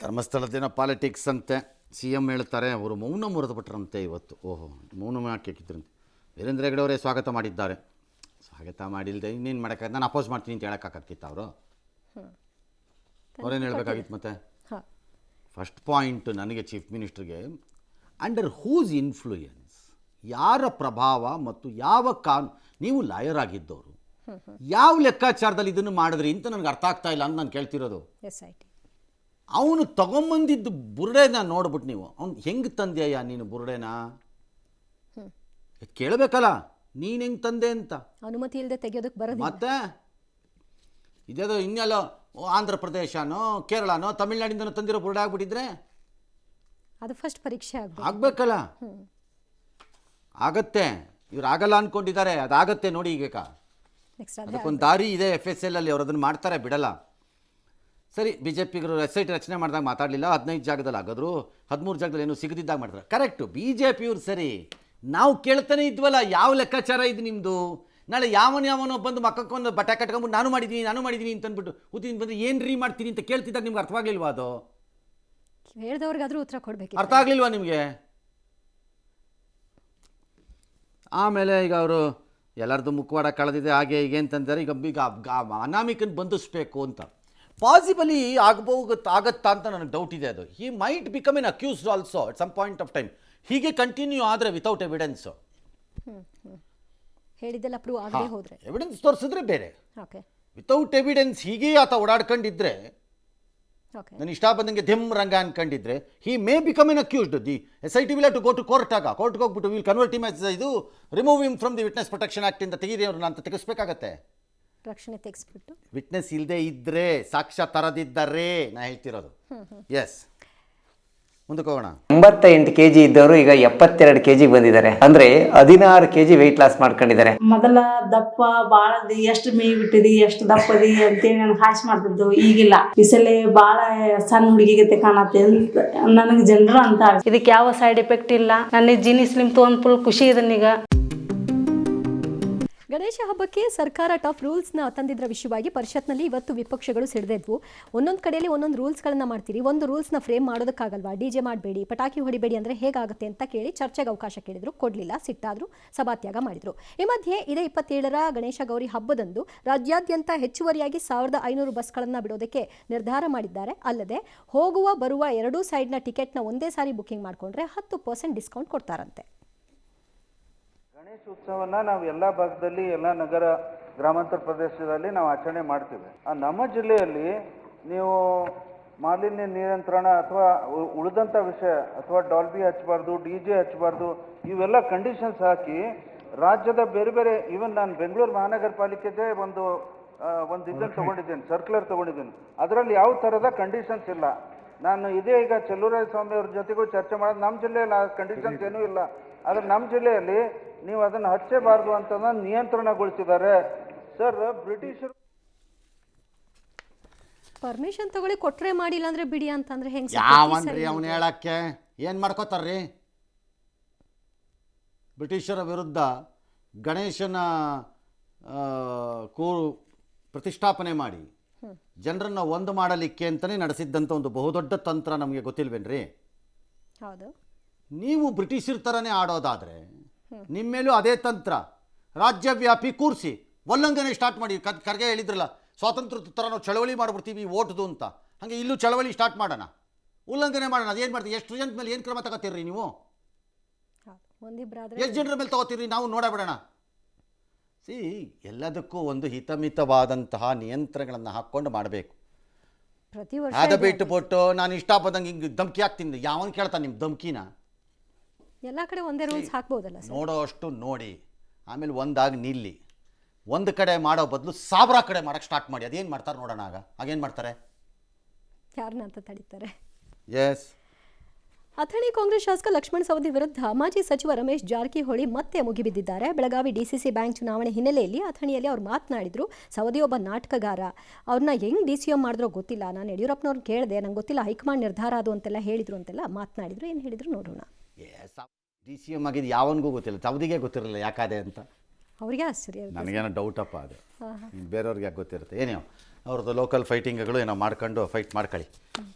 ಧರ್ಮಸ್ಥಳದ ಪಾಲಿಟಿಕ್ಸ್ ಅಂತೆ C M ಹೇಳ್ತಾರೆ. ಅವರು ಮೌನ ಮುರಿದುಬಿಟ್ರಂತೆ ಇವತ್ತು. ಓಹೋ, ಮೌನ ಹಾಕಿದ್ರಂತೆ. ವೀರೇಂದ್ರ ಹೆಗಡೆ ಅವರೇ ಸ್ವಾಗತ ಮಾಡಿದ್ದಾರೆ. ಸ್ವಾಗತ ಮಾಡಿಲ್ಲದೆ ಇನ್ನೇನು ಮಾಡೋಕ್ಕಾಗ, ನಾನು ಅಪೋಸ್ ಮಾಡ್ತೀನಿ ಅಂತ ಹೇಳೋಕ್ಕಾಗತ್ತಿತ್ತು ಅವರು? ಅವರೇನು ಹೇಳಬೇಕಾಗಿತ್ತು ಮತ್ತೆ? ಫಸ್ಟ್ ಪಾಯಿಂಟ್ ನನಗೆ ಚೀಫ್ ಮಿನಿಸ್ಟರ್ಗೆ, ಅಂಡರ್ ಹೂಸ್ ಇನ್ಫ್ಲೂಯೆನ್ಸ್, ಯಾರ ಪ್ರಭಾವ ಮತ್ತು ಯಾವ ನೀವು ಲಾಯರ್ ಆಗಿದ್ದವರು ಯಾವ ಲೆಕ್ಕಾಚಾರದಲ್ಲಿ ಇದನ್ನು ಮಾಡಿದ್ರಿ ಅಂತ ನನಗೆ ಅರ್ಥ ಆಗ್ತಾ ಇಲ್ಲ ಅಂತ ನಾನು ಕೇಳ್ತಿರೋದು. ಅವನು ತಗೊಂಬಂದಿದ್ದು ಬುರುಡೆನ ನೋಡ್ಬಿಟ್ಟು ನೀವು ಅವ್ನು ಹೆಂಗೆ ತಂದೆಯಾ ನೀನು ಬುರುಡೆನ ಕೇಳಬೇಕಲ್ಲ, ನೀನು ಹೆಂಗೆ ತಂದೆ ಅಂತ. ಅನುಮತಿ ಇಲ್ಲದೆ ತೆಗೆಯೋದಕ್ಕೆ ಬರೋದು. ಮತ್ತೆ ಇದೇದೋ ಇನ್ನೆಲ್ಲೋ ಆಂಧ್ರ ಪ್ರದೇಶನೋ ಕೇರಳನೋ ತಮಿಳ್ನಾಡಿಂದನೋ ತಂದಿರೋ ಬುರುಡೆ ಆಗ್ಬಿಟ್ಟಿದ್ರೆ ಅದು ಫಸ್ಟ್ ಪರೀಕ್ಷೆ ಆಗ್ಬೇಕಲ್ಲ. ಆಗತ್ತೆ, ಇವ್ರು ಆಗಲ್ಲ ಅಂದ್ಕೊಂಡಿದ್ದಾರೆ, ಅದಾಗತ್ತೆ ನೋಡಿ. ಈಗ ಅದಕ್ಕೊಂದು ದಾರಿ ಇದೆ. FSL ಅಲ್ಲಿ ಅವ್ರು ಅದನ್ನು ಮಾಡ್ತಾರೆ, ಬಿಡಲ್ಲ. ಸರಿ, BJPಗರು SIT ರಚನೆ ಮಾಡಿದಾಗ ಮಾತಾಡಲಿಲ್ಲ, 15 ಜಾಗದಲ್ಲಿ ಆಗಿದ್ರು, 13 ಜಾಗದಲ್ಲಿ ಏನೂ ಸಿಗದಿದ್ದಾಗ ಮಾಡ್ತಾರೆ. ಕರೆಕ್ಟು, BJPಯವ್ರು ಸರಿ. ನಾವು ಕೇಳ್ತಾನೆ ಇದ್ವಲ್ಲ, ಯಾವ ಲೆಕ್ಕಾಚಾರ ಇದು ನಿಮ್ಮದು? ನಾಳೆ ಯಾವನೋ ಬಂದು ಮಕ್ಕಕ್ಕೊಂದು ಬಟ್ಟೆ ಕಟ್ಕೊಂಡ್ಬಿಟ್ಟು ನಾನು ಮಾಡಿದ್ದೀನಿ ಅಂತಂದ್ಬಿಟ್ಟು ಉದ್ದಿನ ಬಂದು ಏನು ರೀ ಮಾಡ್ತೀನಿ ಅಂತ ಕೇಳ್ತಿದ್ದಾಗ ನಿಮ್ಗೆ ಅರ್ಥವಾಗಲಿಲ್ವಾ? ಅದು ಹೇಳ್ದವ್ರಿಗಾದ್ರೂ ಉತ್ತರ ಕೊಡಬೇಕು. ಅರ್ಥ ಆಗಲಿಲ್ವಾ ನಿಮಗೆ? ಆಮೇಲೆ ಈಗ ಅವರು ಎಲ್ಲರದ್ದು ಮುಖವಾಡ ಕಳೆದಿದೆ, ಹಾಗೆ ಹೀಗೆ ಅಂತಂದರೆ ಈಗ ಅನಾಮಿಕನ ಬಂಧಿಸ್ಬೇಕು ಅಂತ. ಪಾಸಿಬಲಿ ಆಗತ್ತಾ ಅಂತ ನನಗೆ ಡೌಟ್ ಇದೆ. ಅದು he might become an accused also at some point of time. ಹೀಗೆ ಕಂಟಿನ್ಯೂ ಆದರೆ ವಿತೌಟ್ ಎವಿಡೆನ್ಸು, ಹೇಳಿದ್ದೆಲ್ಲ ಪ್ರೂವ್ ಆಗದೆ ಹೋದರೆ, ಎವಿಡೆನ್ಸ್ ತೋರಿಸಿದ್ರೆ ಬೇರೆ. ವಿತೌಟ್ ಎವಿಡೆನ್ಸ್ ಹೀಗೆ ಆತ ಓಡಾಡ್ಕೊಂಡಿದ್ರೆ, ನಾನು ಇಷ್ಟ ಬಂದಂಗೆ ಧೆಮ್ ರಂಗ ಅನ್ಕೊಂಡಿದ್ರೆ, he may become an accused. The SIT will to go to court. ಕೋರ್ಟ್ಗೆ ಹೋಗ್ಬಿಟ್ಟು ವಿಲ್ ಕನ್ವರ್ಟ್ ಹಿಮ್ ಆಸ್ ಇದು remove him from the witness protection act ಇಂದ ತೆಗೀರಿ ಅವ್ರನ್ನ ಅಂತ ತೆಗೆಸ್ಬೇಕಾಗತ್ತೆ. ರಕ್ಷಣೆ ತೆಗೆಸ್ಬಿಟ್ಟು ವಿಟ್ನೆಸ್ ಇಲ್ಲದೆ ಇದ್ರೆ, ಸಾಕ್ಷ್ಯ ತರದಿದ್ದರೆ, ನಾ ಹೇಳ್ತಿರೋದು. ಎಸ್, ಮುಂದಕ್ಕೆ ಹೋಗೋಣ. 88 kg ಇದ್ದವರು ಈಗ 72 kg ಬಂದಿದ್ದಾರೆ. ಅಂದ್ರೆ 16 kg ವೆಯ್ಟ್ ಲಾಸ್ ಮಾಡ್ಕೊಂಡಿದ್ದಾರೆ. ಮೊದಲ ದಪ್ಪ ಬಾಳದಿ, ಎಷ್ಟು ಮೇಯ್ ಬಿಟ್ಟಿದಿ, ಎಷ್ಟು ದಪ್ಪದಿ ಅಂತೇಳಿ ನನಗೆ ಹಾಸ್ ಮಾಡ್ತಿದ್ದು. ಈಗಿಲ್ಲ, ಈ ಸಲ ಬಾಳ ಸಣ್ಣ ಹುಡುಗಿಗತೆ ಕಾಣತ್ತೆ ಅಂತ ನನಗೆ ಜನರು ಅಂತ. ಇದಕ್ಕೆ ಯಾವ ಸೈಡ್ ಎಫೆಕ್ಟ್ ಇಲ್ಲ. ನನಗೆ ಜೀನಿ ಸ್ಲಿಮ್ ತೊಗೊಂಡು ಫುಲ್ ಖುಷಿ ಇದನ್ನೀಗ. ಗಣೇಶ ಹಬ್ಬಕ್ಕೆ ಸರ್ಕಾರ ಟಫ್ ರೂಲ್ಸ್ನ ತಂದಿದ್ರ ವಿಷಯವಾಗಿ ಪರಿಷತ್ನಲ್ಲಿ ಇವತ್ತು ವಿಪಕ್ಷಗಳು ಸಿಡಿದಿದ್ವು. ಒಂದೊಂದು ಕಡೆಯಲ್ಲಿ ಒಂದೊಂದು ರೂಲ್ಸ್ಗಳನ್ನ ಮಾಡ್ತೀರಿ, ಒಂದು ರೂಲ್ಸ್ನ ಫ್ರೇಮ್ ಮಾಡೋದಕ್ಕಾಗಲ್ವಾ? DJ ಮಾಡಬೇಡಿ, ಪಟಾಕಿ ಹೊಡಿಬೇಡಿ ಅಂದರೆ ಹೇಗಾಗುತ್ತೆ ಅಂತ ಕೇಳಿ ಚರ್ಚೆಗೆ ಅವಕಾಶ ಕೇಳಿದ್ರು, ಕೊಡಲಿಲ್ಲ, ಸಿಟ್ಟಾದ್ರು, ಸಭಾತ್ಯಾಗ ಮಾಡಿದ್ರು. ಈ ಮಧ್ಯೆ ಇದೇ 27ರ ಗಣೇಶ ಗೌರಿ ಹಬ್ಬದಂದು ರಾಜ್ಯಾದ್ಯಂತ ಹೆಚ್ಚುವರಿಯಾಗಿ 1500 ಬಸ್ಗಳನ್ನು ಬಿಡೋದಕ್ಕೆ ನಿರ್ಧಾರ ಮಾಡಿದ್ದಾರೆ. ಅಲ್ಲದೆ ಹೋಗುವ ಬರುವ ಎರಡೂ ಸೈಡ್ನ ಟಿಕೆಟ್ನ ಒಂದೇ ಸಾರಿ ಬುಕ್ಕಿಂಗ್ ಮಾಡಿಕೊಂಡ್ರೆ 10% ಡಿಸ್ಕೌಂಟ್ ಕೊಡ್ತಾರಂತೆ. ಗಣೇಶ ಉತ್ಸವನ ನಾವು ಎಲ್ಲ ಭಾಗದಲ್ಲಿ, ಎಲ್ಲ ನಗರ ಗ್ರಾಮಾಂತರ ಪ್ರದೇಶದಲ್ಲಿ ನಾವು ಆಚರಣೆ ಮಾಡ್ತೀವಿ. ನಮ್ಮ ಜಿಲ್ಲೆಯಲ್ಲಿ ನೀವು ಮಾಲಿನ್ಯ ನಿಯಂತ್ರಣ ಅಥವಾ ಉಳಿದಂಥ ವಿಷಯ ಅಥವಾ ಡಾಲ್ಬಿ ಹಚ್ಚಬಾರ್ದು, DJ ಹಚ್ಚಬಾರ್ದು, ಇವೆಲ್ಲ ಕಂಡೀಷನ್ಸ್ ಹಾಕಿ ರಾಜ್ಯದ ಬೇರೆ ಬೇರೆ, ಈವನ್ ನಾನು ಬೆಂಗಳೂರು ಮಹಾನಗರ ಪಾಲಿಕೆಗೆ ಒಂದು ಇದನ್ನು ತೊಗೊಂಡಿದ್ದೇನೆ, ಸರ್ಕ್ಯುಲರ್ ತೊಗೊಂಡಿದ್ದೀನಿ. ಅದರಲ್ಲಿ ಯಾವ ಥರದ ಕಂಡೀಷನ್ಸ್ ಇಲ್ಲ. ನಾನು ಇದೇ ಈಗ ಚೆಲ್ಲೂರಾಯ ಸ್ವಾಮಿ ಅವ್ರ ಜೊತೆಗೂ ಚರ್ಚೆ ಮಾಡೋದು, ನಮ್ಮ ಜಿಲ್ಲೆಯಲ್ಲಿ ಆ ಕಂಡೀಷನ್ಸ್ ಏನೂ ಇಲ್ಲ. ಆದರೆ ನಮ್ಮ ಜಿಲ್ಲೆಯಲ್ಲಿ ನೀವು ಅದನ್ನು ಹಚ್ಚಬಾರ್ದು ಅಂತ ನಿಯಂತ್ರಣಗೊಳಿಸಿದ್ದಾರೆ. ಸರ್, ಬ್ರಿಟಿಷರು ಪರ್ಮಿಷನ್ ತಗೊಳ್ಳಿ, ಕೊಟ್ರೆ ಮಾಡಿಲ್ಲ ಅಂದ್ರೆ ಬಿಡಿ ಅಂತಂದ್ರೆ ಹೆಂಗೆ? ಯಾವನ್ರಿ ಅವನು ಹೇಳಕ್ಕೆ? ಏನು ಮಾಡ್ಕೋತಾರ್ರಿ? ಬ್ರಿಟಿಷರ ವಿರುದ್ಧ ಗಣೇಶನ ಪ್ರತಿಷ್ಠಾಪನೆ ಮಾಡಿ ಜನರನ್ನು ಒಂದು ಮಾಡಲಿಕ್ಕೆ ಅಂತಲೇ ನಡೆಸಿದ್ದಂಥ ಒಂದು ಬಹುದೊಡ್ಡ ತಂತ್ರ ನಮಗೆ ಗೊತ್ತಿಲ್ವೇನ್ರಿ? ಹೌದು. ನೀವು ಬ್ರಿಟಿಷರ ಥರನೇ ಆಡೋದಾದರೆ ನಿಮ್ಮ ಮೇಲೂ ಅದೇ ತಂತ್ರ, ರಾಜ್ಯವ್ಯಾಪಿ ಕೂರಿಸಿ ಉಲ್ಲಂಘನೆ ಸ್ಟಾರ್ಟ್ ಮಾಡಿ. ಖರ್ಗೆ ಹೇಳಿದ್ರಲ್ಲ, ಸ್ವಾತಂತ್ರ್ಯದ ಥರ ನಾವು ಚಳವಳಿ ಮಾಡಿಬಿಡ್ತೀವಿ ಓಟ್ದು ಅಂತ. ಹಾಗೆ ಇಲ್ಲೂ ಚಳವಳಿ ಸ್ಟಾರ್ಟ್ ಮಾಡೋಣ, ಉಲ್ಲಂಘನೆ ಮಾಡೋಣ. ಅದೇನು ಮಾಡ್ತೀವಿ? ಎಷ್ಟು ಜನದ ಮೇಲೆ ಏನು ಕ್ರಮ ತಗೋತೀರಿ ನೀವು? ಎಷ್ಟು ಜನರ ಮೇಲೆ ತಗೋತೀರಿ? ನಾವು ನೋಡಬಿಡೋಣ. ಎಲ್ಲದಕ್ಕೂ ಒಂದು ಹಿತಮಿತವಾದಂತಹ ನಿಯಂತ್ರಣಗಳನ್ನು ಹಾಕ್ಕೊಂಡು ಮಾಡಬೇಕು. ಅದ ಬಿಟ್ಟುಬಿಟ್ಟು ನಾನು ಇಷ್ಟ ಬಂದಂಗೆ ಹಿಂಗೆ ಧಮ್ಕಿ ಹಾಕ್ತೀನಿ. ಯಾವನ್ ಕೇಳ್ತಾನೆ ನಿಮ್ಮ ಧಮ್ಕಿನ? ಎಲ್ಲ ಕಡೆ ಒಂದೇ ರೂಲ್ಸ್ ಹಾಕ್ಬೋದಲ್ಲ? ನೋಡೋ ಅಷ್ಟು ನೋಡಿ, ಆಮೇಲೆ ಒಂದಾಗಿ ನಿಲ್ಲಿ. ಒಂದು ಕಡೆ ಮಾಡೋ ಬದಲು 1000 ಕಡೆ ಮಾಡೋಕ್ಕೆ ಸ್ಟಾರ್ಟ್ ಮಾಡಿ. ಅದೇನು ಮಾಡ್ತಾರೆ ನೋಡೋಣ. ಆಗೇನು ಮಾಡ್ತಾರೆ? ಯಾರನ್ನ ಅಂತ ತಡೀತಾರೆ? ಎಸ್. ಅಥಣಿ ಕಾಂಗ್ರೆಸ್ ಶಾಸಕ ಲಕ್ಷ್ಮಣ ಸವದಿ ವಿರುದ್ಧ ಮಾಜಿ ಸಚಿವ ರಮೇಶ್ ಜಾರಕಿಹೊಳಿ ಮತ್ತೆ ಮುಗಿಬಿದ್ದಿದ್ದಾರೆ. ಬೆಳಗಾವಿ DCC ಬ್ಯಾಂಕ್ ಚುನಾವಣೆ ಹಿನ್ನೆಲೆಯಲ್ಲಿ ಅಥಣಿಯಲ್ಲಿ ಅವ್ರು ಮಾತನಾಡಿದ್ರು. ಸವದಿ ಒಬ್ಬ ನಾಟಕಗಾರ, ಅವ್ರನ್ನ ಹೆಂಗೆ DCM ಮಾಡಿದ್ರೋ ಗೊತ್ತಿಲ್ಲ. ನಾನು ಯಡಿಯೂರಪ್ಪನವ್ರನ್ನ ಕೇಳಿದೆ, ನಂಗೆ ಗೊತ್ತಿಲ್ಲ, ಹೈಕಮಾಂಡ್ ನಿರ್ಧಾರ ಅದು ಅಂತೆಲ್ಲ ಹೇಳಿದ್ರು ಅಂತೆಲ್ಲ ಮಾತನಾಡಿದ್ರು. ಏನು ಹೇಳಿದ್ರು ನೋಡೋಣ. DCM ಆಗಿದ್ದು ಯಾವನಿಗೂ ಗೊತ್ತಿಲ್ಲ, ಸವದಿಗೆ ಗೊತ್ತಿರಲಿಲ್ಲ ಯಾಕಾದೆ ಅಂತ. ಅವ್ರಿಗೆ ಆಶ್ಚರ್ಯ, ನನಗೇನೋ ಡೌಟಪ್ಪ ಅದು. ಬೇರೆಯವ್ರಿಗೆ ಯಾಕೆ ಗೊತ್ತಿರುತ್ತೆ? ಏನೋ ಅವ್ರದ್ದು ಲೋಕಲ್ ಫೈಟಿಂಗ್ಗಳು ಏನೋ ಮಾಡ್ಕೊಂಡು ಫೈಟ್ ಮಾಡ್ಕೊಳ್ಳಿ.